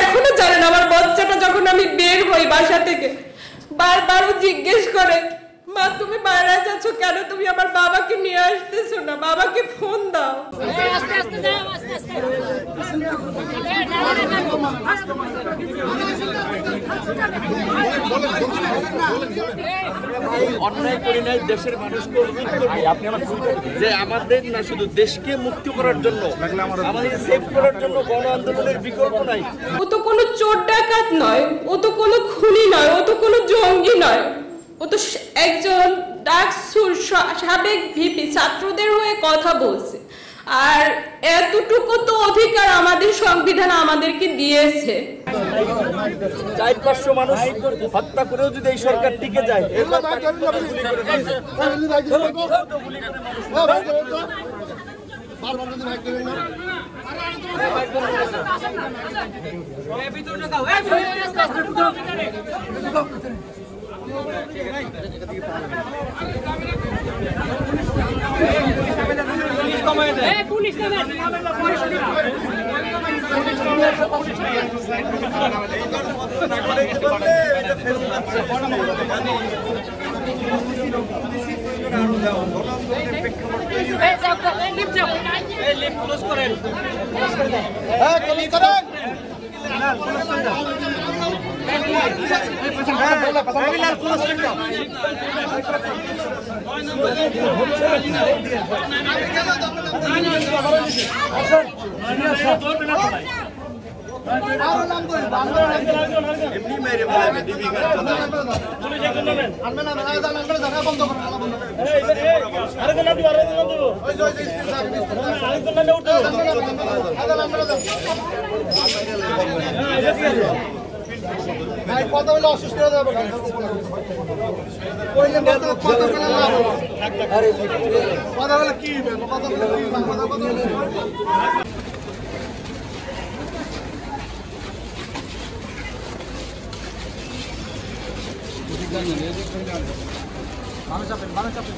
এখনো জানেন আমার বাচ্চাটা যখন আমি বের হই বাসা থেকে বারবারও জিজ্ঞেস করে, মা তুমি বাইরে যাচ্ছ কেন, তুমি আমার বাবাকে নিয়ে আসতেছো না, বাবাকে ফোন দাও। অন্যায় করি নাই, দেশের মানুষকে যে আমাদের না শুধু দেশকে মুক্তি করার জন্য, আমাদের সেভ করার জন্য গণ আন্দোলনের বিকল্প নাই। ও তো কোনো চোর ডাকাত নয়, ও তো কোনো খুনি নয়, ও তো কোনো জঙ্গি নয়, ও তো একজন ডাকসুর সাবেক ভিপি, ছাত্রদের হয়ে কথা বলছে। আর এতটুকু তো অধিকার আমাদের সংবিধান আমাদেরকে দিয়েছে। 400-500 মানুষ হত্যা করেও যদি এই সরকার টিকে যায়, কথা বলে অসুস্থ হয়ে যাবে, কথা বলে কি মানুষ চাপেন, মানুষ চাপেন।